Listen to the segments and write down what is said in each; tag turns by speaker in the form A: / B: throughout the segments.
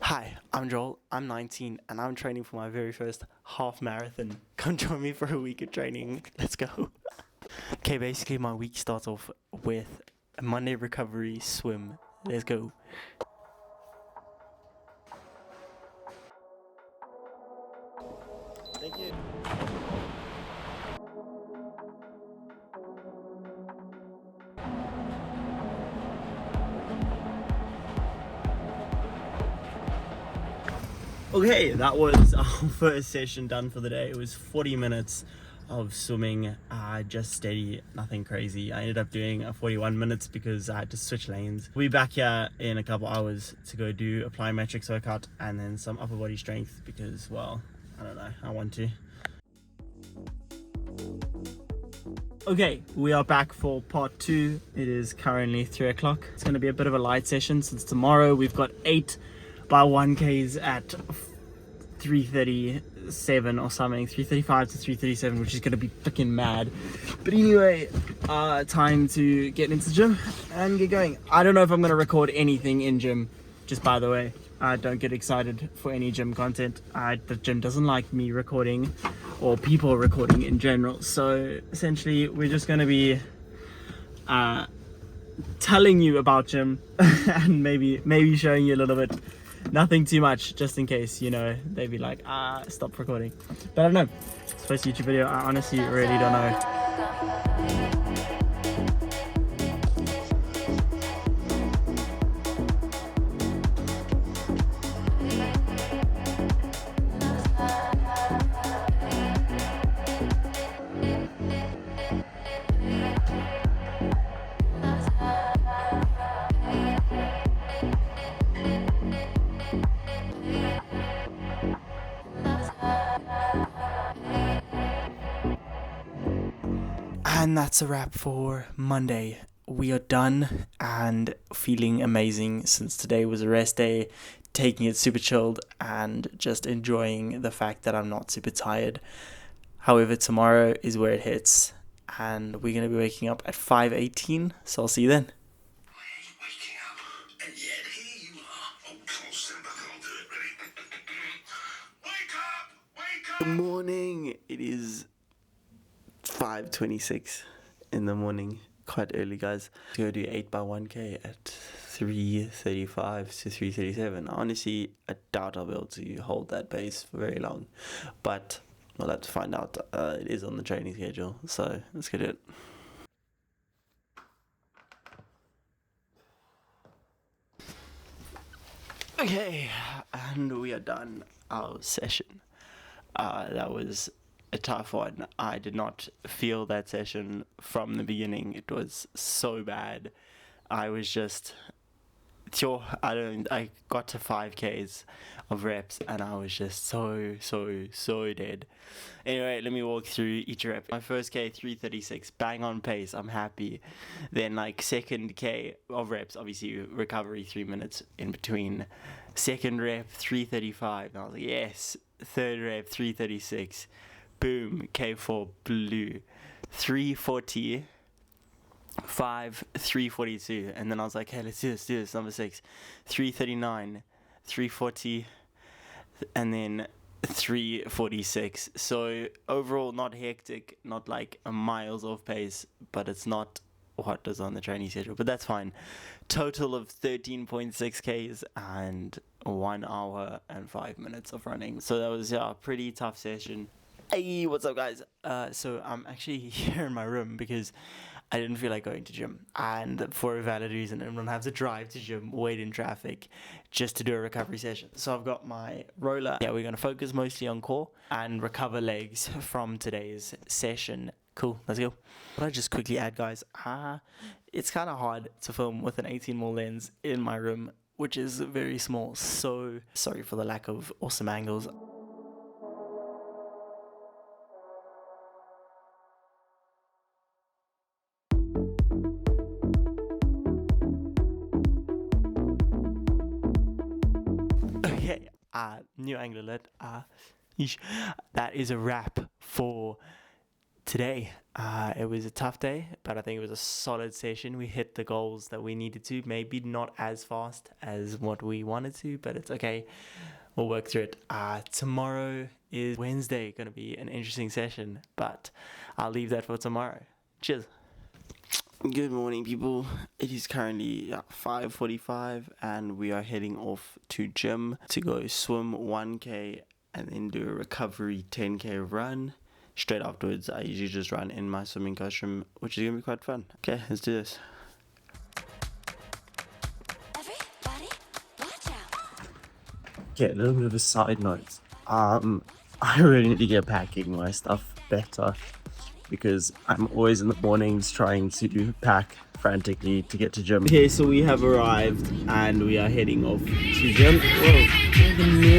A: Hi, I'm Joel. I'm 19 and I'm training for my very first half marathon. Come join me for a week of training. Let's go. Okay, basically, my week starts off with a Monday recovery swim. Let's go. Thank you. Okay, that was our first session done for the day. It was 40 minutes of swimming, just steady, nothing crazy. I ended up doing 41 minutes because I had to switch lanes. We'll be back here in a couple hours to go do a plyometrics workout and then some upper body strength because, well, I don't know, I want to. Okay, we are back for part 2. It is currently 3 o'clock. It's going to be a bit of a light session since tomorrow we've got 8 by 1Ks at 3:37 or something, 3:35 to 3:37, which is going to be freaking mad. But anyway, time to get into the gym and get going. I don't know if I'm going to record anything in gym, just by the way. Don't get excited for any gym content. The gym doesn't like me recording or people recording in general. So essentially, we're just going to be telling you about gym and maybe showing you a little bit. Nothing too much, just in case, they'd be like, stop recording. But I don't know. It's the first YouTube video. I honestly really don't know. And that's a wrap for Monday. We are done and feeling amazing since today was a rest day, taking it super chilled and just enjoying the fact that I'm not super tired. However, tomorrow is where it hits and we're going to be waking up at 5:18, so I'll see you then.
B: Waking up, and yet here you are. Oh, come on, stand back and I'll do it. Ready? Wake up! Wake up!
A: Good morning. It is 5:26 in the morning. Quite early, guys. To go do 8 by 1K at 3:35 to 3:37. Honestly, I doubt I'll be able to hold that pace for very long. But we'll have to find out. It is on the training schedule. So let's get it. Okay, and we are done our session. That was a tough one. I did not feel that session from the beginning. It was so bad. I was just I got to 5Ks of reps and I was just so dead. Anyway, let me walk through each rep. My first K, 3:36, bang on pace, I'm happy. Then second K of reps, obviously recovery 3 minutes in between. Second rep, 3:35, and I was like, yes. Third rep, 3:36, boom, K4 blue. 3:40, 3:42, and then I was like, hey, let's do this, number 6, 3:39, 3:40, and then 3:46. So overall, not hectic, not like a miles off pace, but it's not what is on the training schedule, but that's fine. Total of 13.6 Ks and 1 hour and 5 minutes of running. So that was a pretty tough session. Hey, what's up, guys? So I'm actually here in my room because I didn't feel like going to gym, and for a valid reason, I'm gonna have to drive to gym, wait in traffic, just to do a recovery session. So I've got my roller. Yeah, we're gonna focus mostly on core and recover legs from today's session. Cool, let's go. But I just quickly add, guys, it's kind of hard to film with an 18mm lens in my room, which is very small. So sorry for the lack of awesome angles. Okay, new angle alert. That is a wrap for today. It was a tough day, but I think it was a solid session. We hit the goals that we needed to, maybe not as fast as what we wanted to, but it's okay. We'll work through it. Tomorrow is Wednesday, going to be an interesting session, but I'll leave that for tomorrow. Cheers. Good morning, people. It is currently 5:45 and we are heading off to gym to go swim 1k and then do a recovery 10k run. Straight afterwards, I usually just run in my swimming costume, which is going to be quite fun. Okay, let's do this.
C: Everybody, watch out.
D: Okay, a little bit of a side note. I really need to get packing my stuff better because I'm always in the mornings trying to pack frantically to get to gym. Okay, so we have arrived and we are heading off to gym. Whoa.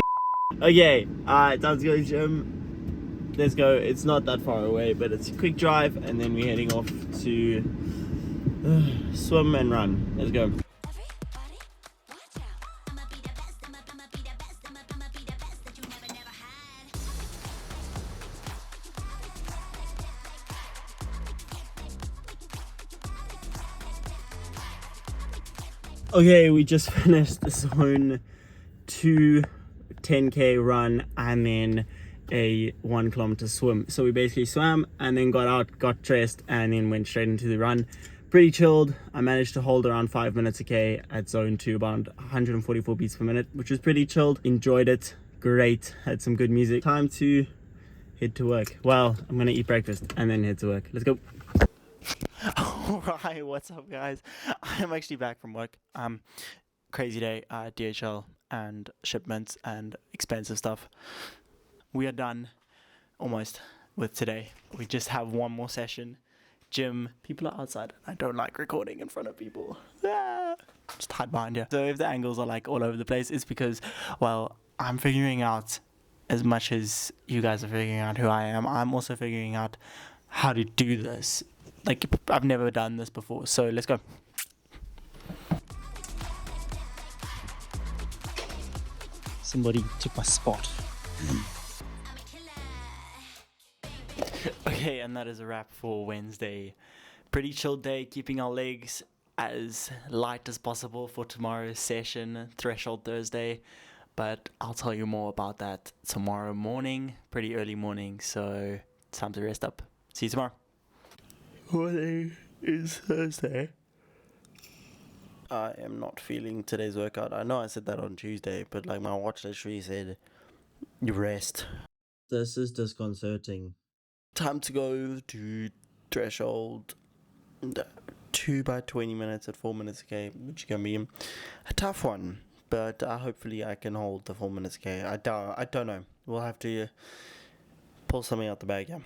D: Okay, time to go to gym. Let's go. It's not that far away, but it's a quick drive and then we're heading off to swim and run. Let's go.
C: Everybody, watch out. I'ma be the best, I'ma be the best, I'ma be the best that you never had.
D: Okay, we just finished the zone 2 10k run and then a 1 kilometer swim. So we basically swam and then got out, got dressed, and then went straight into the run. Pretty chilled. I managed to hold around 5 minutes a k at zone 2, about 144 beats per minute, which was pretty chilled. Enjoyed it. Great. Had some good music. Time to head to work. Well, I'm gonna eat breakfast and then head to work. Let's go.
A: Alright, what's up, guys? I'm actually back from work. Crazy day, DHL and shipments and expensive stuff. We are done almost with today. We just have one more session. Gym. People are outside. I don't like recording in front of people. Just hide behind here. So if the angles are like all over the place, it's because, well, I'm figuring out as much as you guys are figuring out who I am. I'm also figuring out how to do this. Like, I've never done this before. So let's go.
D: Somebody took my spot.
A: Okay, and that is a wrap for Wednesday. Pretty chill day, keeping our legs as light as possible for tomorrow's session, Threshold Thursday. But I'll tell you more about that tomorrow morning, pretty early morning, so it's time to rest up. See you tomorrow. Morning is Thursday. I am not feeling today's workout. I know I said that on Tuesday, but like my watch literally said, you rest.
D: This is disconcerting.
A: Time to go to Threshold 2 by 20 minutes at 4 minutes a k, which is going to be a tough one, but hopefully I can hold the 4 minutes a k. I don't know. We'll have to pull something out the bag, yeah.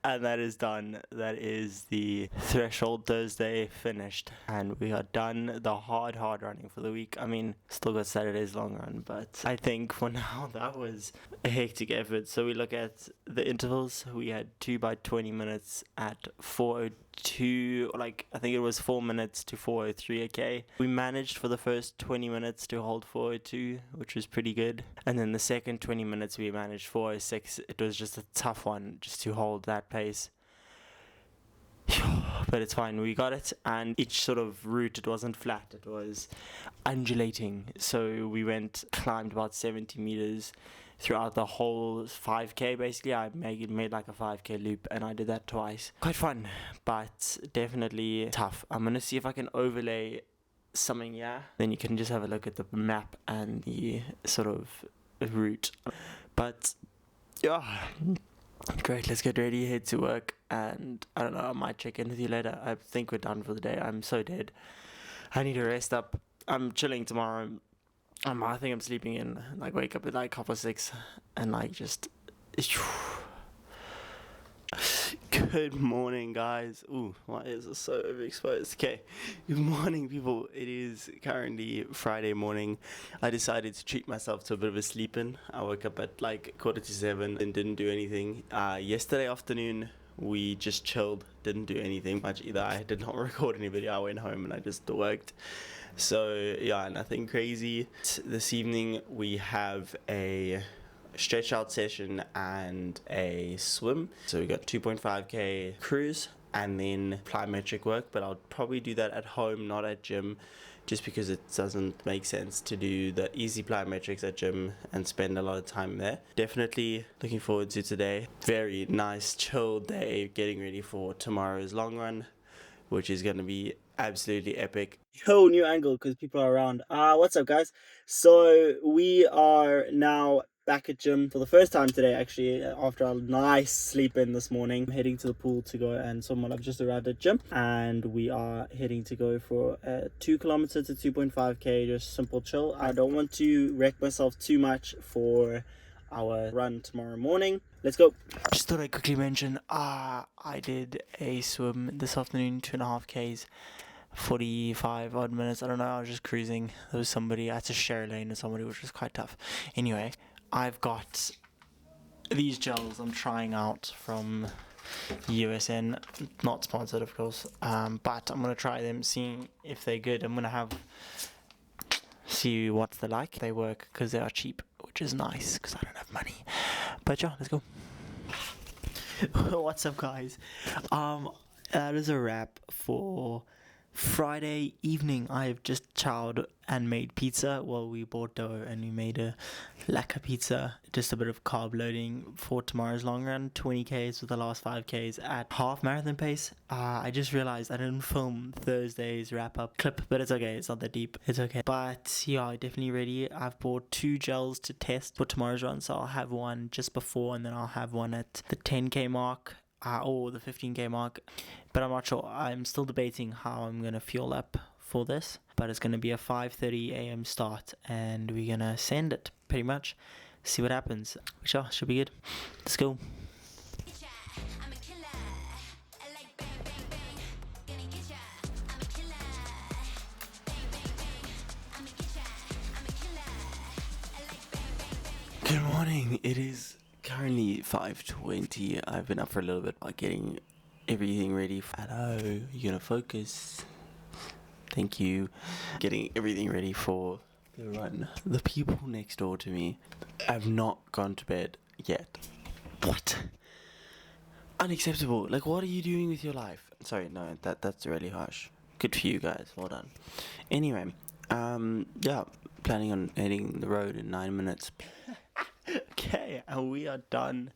A: And that is done. That is the Threshold Thursday finished, and we are done the hard running for the week. I mean, still got Saturday's long run, but I think for now that was a hectic effort. So we look at the intervals. We had 2 by 20 minutes at 4:02, like I think it was 4 minutes to 4:03 a k. We managed for the first 20 minutes to hold 4:02, which was pretty good, and then the second 20 minutes we managed 4:06. It was just a tough one just to hold that pace. But it's fine, we got it. And each sort of route, it wasn't flat, it was undulating. So we climbed about 70 meters throughout the whole 5k. Basically I made like a 5k loop, and I did that twice. Quite fun, but definitely tough. I'm gonna see if I can overlay something, yeah, then you can just have a look at the map and the sort of route. But yeah, great, let's get ready, head to work, and I don't know, I might check in with you later. I think we're done for the day. I'm so dead. I need to rest up. I'm chilling tomorrow. I think I'm sleeping in, like wake up at like 6:30 and like just good morning, guys. Ooh, my ears are so overexposed. Okay, good morning, people. It is currently Friday morning. I decided to treat myself to a bit of a sleep in. I woke up at like 6:45 and didn't do anything. Yesterday afternoon we just chilled, didn't do anything much either. I did not record any video. I went home and I just worked. So yeah, nothing crazy. This evening we have a stretch out session and a swim. So we got 2.5k cruise and then plyometric work, but I'll probably do that at home, not at gym, just because it doesn't make sense to do the easy plyometrics at gym and spend a lot of time there. Definitely looking forward to today. Very nice, chill day, getting ready for tomorrow's long run, which is going to be absolutely epic.
E: Yo, new angle because people are around. What's up, guys? So we are now back at gym for the first time today, actually, after a nice sleep in this morning. I'm heading to the pool to go and swim. I've just arrived at gym, and we are heading to go for a 2 kilometer to 2.5k, just simple chill. I don't want to wreck myself too much for our run tomorrow morning. Let's go.
A: Just thought I'd quickly mention, I did a swim this afternoon, 2.5Ks, 45 odd minutes. I don't know, I was just cruising. There was somebody, I had to share a lane with somebody, which was quite tough. Anyway, I've got these gels I'm trying out from USN, not sponsored of course, but I'm going to try them, seeing if they're good. I'm going to see what they're like. They work because they are cheap, which is nice because I don't have money. But yeah, let's go. What's up, guys? That is a wrap for Friday evening. I have just chowed and made pizza. Well, we bought dough and we made a lacquer pizza. Just a bit of carb loading for tomorrow's long run. 20Ks with the last 5Ks at half marathon pace. I just realized I didn't film Thursday's wrap up clip, but it's okay. It's not that deep. It's okay. But yeah, definitely ready. I've bought 2 gels to test for tomorrow's run. So I'll have one just before and then I'll have one at the 10K mark. Or the 15K mark, but I'm not sure. I'm still debating how I'm going to fuel up for this, but it's going to be a 5:30 a.m. start, and we're going to send it, pretty much, see what happens, which should be good. Let's go.
C: Getcha, I'm a killer. I like bang, bang, bang. Gonna getcha, I'm a killer. Bang, bang, bang. I'm a getcha, I'm a killer. I like bang, bang, bang.
A: Good morning. It is currently 5:20. I've been up for a little bit, getting everything ready. Hello, you're gonna focus. Thank you. Getting everything ready for the run. The people next door to me have not gone to bed yet. What? Unacceptable. Like, what are you doing with your life? Sorry, no, that's really harsh. Good for you guys. Well done. Anyway, yeah, planning on hitting the road in 9 minutes. Okay, and we are done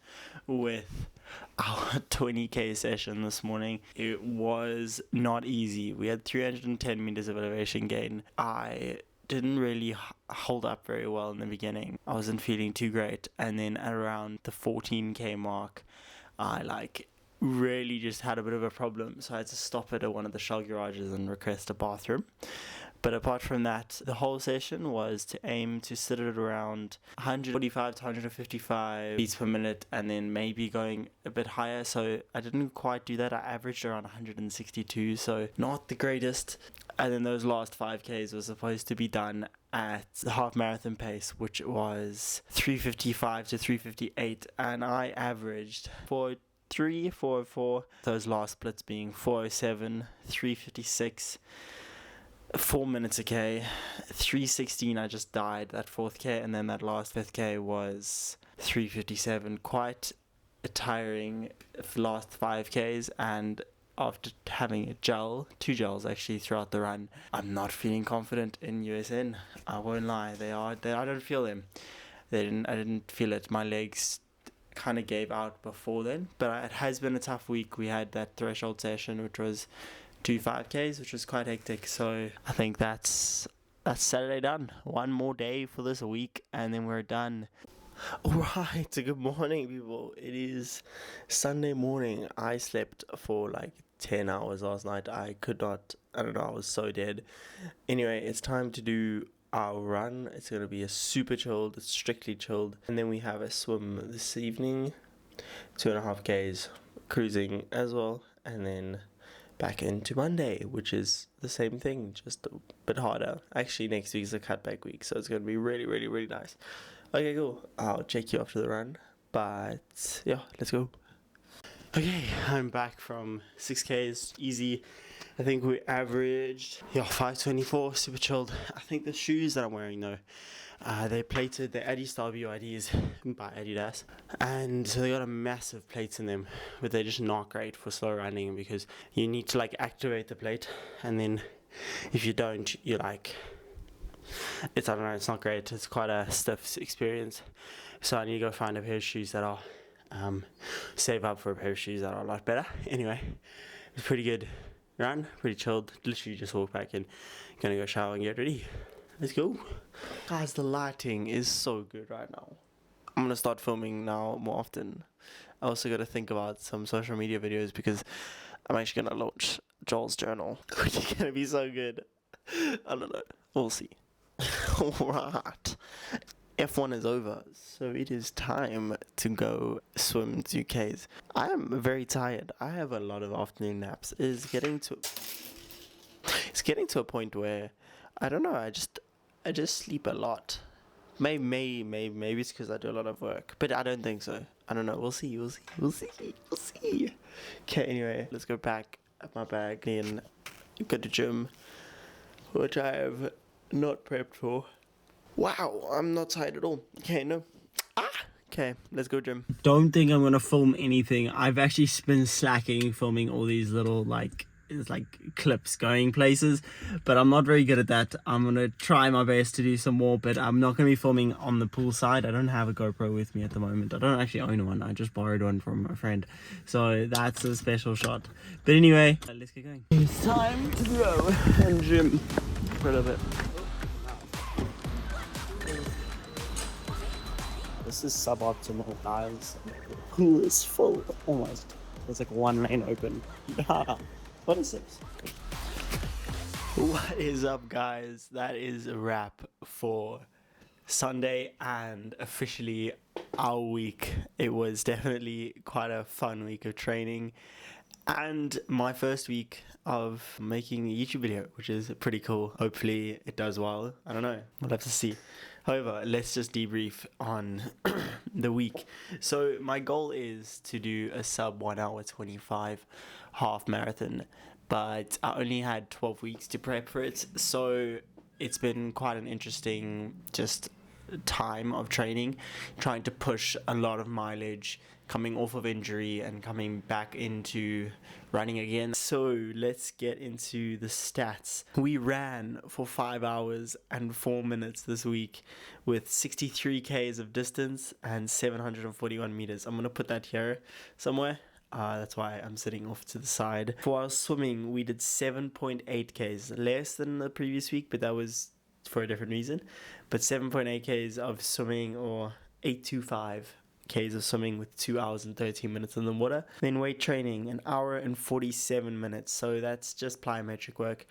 A: with our 20k session this morning. It was not easy. We had 310 meters of elevation gain. I didn't really hold up very well in the beginning. I wasn't feeling too great, and then at around the 14k mark, I really just had a bit of a problem, so I had to stop at one of the Shell garages and request a bathroom. But apart from that, the whole session was to aim to sit at around 145 to 155 beats per minute, and then maybe going a bit higher. So I didn't quite do that. I averaged around 162, so not the greatest. And then those last 5Ks were supposed to be done at the half marathon pace, which was 355 to 358, and I averaged 403, 404. Those last splits being 407, 356. 4 minutes a K, 316 I just died that 4th K, and then that last 5th K was 357. Quite a tiring last 5 Ks, and after having a 2 gels actually throughout the run, I'm not feeling confident in USN. I won't lie, I don't feel them. I didn't feel it. My legs kind of gave out before then, but it has been a tough week. We had that threshold session, which was 2 5Ks, which was quite hectic. So I think that's Saturday done. One more day for this week, and then we're done. Alright, good morning, people. It is Sunday morning. I slept for 10 hours last night. I was so dead. Anyway, it's time to do our run. It's going to be a super chilled, strictly chilled. And then we have a swim this evening, 2.5Ks, cruising as well, and then back into Monday, which is the same thing, just a bit harder. Actually, next week is a cutback week, so it's going to be really, really, really nice. Okay, cool. I'll check you after the run, but yeah, let's go. Okay, I'm back from 6Ks, easy. I think we averaged 524, super chilled. I think the shoes that I'm wearing though, they plated the Adistar BYDs by Adidas, and so they got a massive plate in them, but they're just not great for slow running because you need to like activate the plate, and then if you don't, you like, it's, I don't know, it's not great. It's quite a stiff experience. So I need to go find a pair of shoes that are save up for a pair of shoes that are a lot better. Anyway, it's pretty good run, pretty chilled. Literally just walk back in, gonna go shower and get ready. Let's go. Guys, the lighting is so good right now. I'm gonna start filming now more often. I also gotta think about some social media videos because I'm actually gonna launch Joel's journal, which is gonna be so good. I don't know. We'll see. Alright. F1 is over, so it is time to go swim 2Ks. I am very tired. I have a lot of afternoon naps. It's getting to a point where I don't know. I just sleep a lot. Maybe it's because I do a lot of work, but I don't think so. I don't know. We'll see. Okay. Anyway, let's go pack up my bag and go to gym, which I have not prepped for. Wow, I'm not tired at all. Okay, no. Okay, let's go gym.
E: Don't think I'm gonna film anything. I've actually been slacking filming all these little it's like clips going places, but I'm not very good at that. I'm gonna try my best to do some more, but I'm not gonna be filming on the pool side. I don't have a GoPro with me at the moment. I don't actually own one. I just borrowed one from my friend, so that's a special shot. But anyway, let's get going. It's time to go and gym for a little bit. This is suboptimal, guys. The pool is full, almost. There's like one lane open. What is this?
A: What is up, guys? That is a wrap for Sunday and officially our week. It was definitely quite a fun week of training and my first week of making a YouTube video, which is pretty cool. Hopefully it does well. I don't know. We'll have to see. However, let's just debrief on the week. So my goal is to do a sub 1 hour 25 half marathon, but I only had 12 weeks to prep for it. So it's been quite an interesting just time of training, trying to push a lot of mileage, coming off of injury and coming back into running again. So let's get into the stats. We ran for 5 hours and 4 minutes this week with 63 Ks of distance and 741 meters. I'm gonna put that here somewhere. That's why I'm sitting off to the side. For our swimming, we did 7.8 Ks, less than the previous week, but that was for a different reason. But 7.8 Ks of swimming, or 825 Ks of swimming with 2 hours and 13 minutes in the water. Then weight training, 1 hour and 47 minutes. So that's just plyometric work.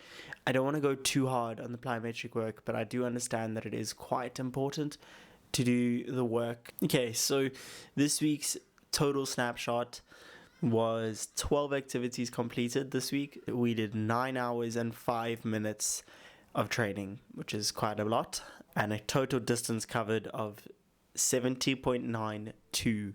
A: I don't want to go too hard on the plyometric work, but I do understand that it is quite important to do the work. Okay, so this week's total snapshot was 12 activities completed this week. We did 9 hours and 5 minutes of training, which is quite a lot, and a total distance covered of 70.92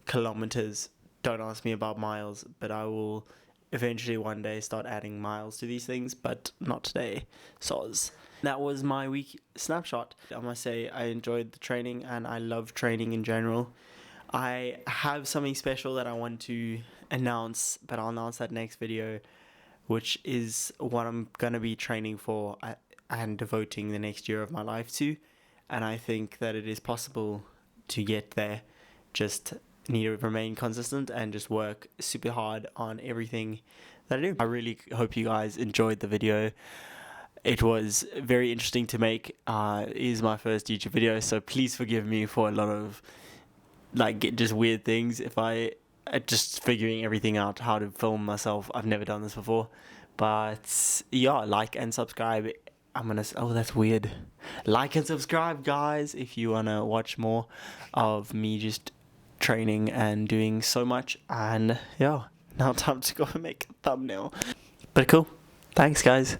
A: kilometers. Don't ask me about miles, but I will eventually one day start adding miles to these things, but not today. Soz. That was my week snapshot. I must say I enjoyed the training and I love training in general. I have something special that I want to announce, but I'll announce that next video, which is what I'm going to be training for and devoting the next year of my life to. And I think that it is possible to get there. Just need to remain consistent and just work super hard on everything that I do. I really hope you guys enjoyed the video. It was very interesting to make. It is my first YouTube video, so please forgive me for a lot of just weird things. If I just figuring everything out, how to film myself. I've never done this before, but yeah, like and subscribe. Oh, that's weird. Like and subscribe, guys, if you wanna watch more of me just training and doing so much. And yeah, now time to go and make a thumbnail. But cool. Thanks, guys.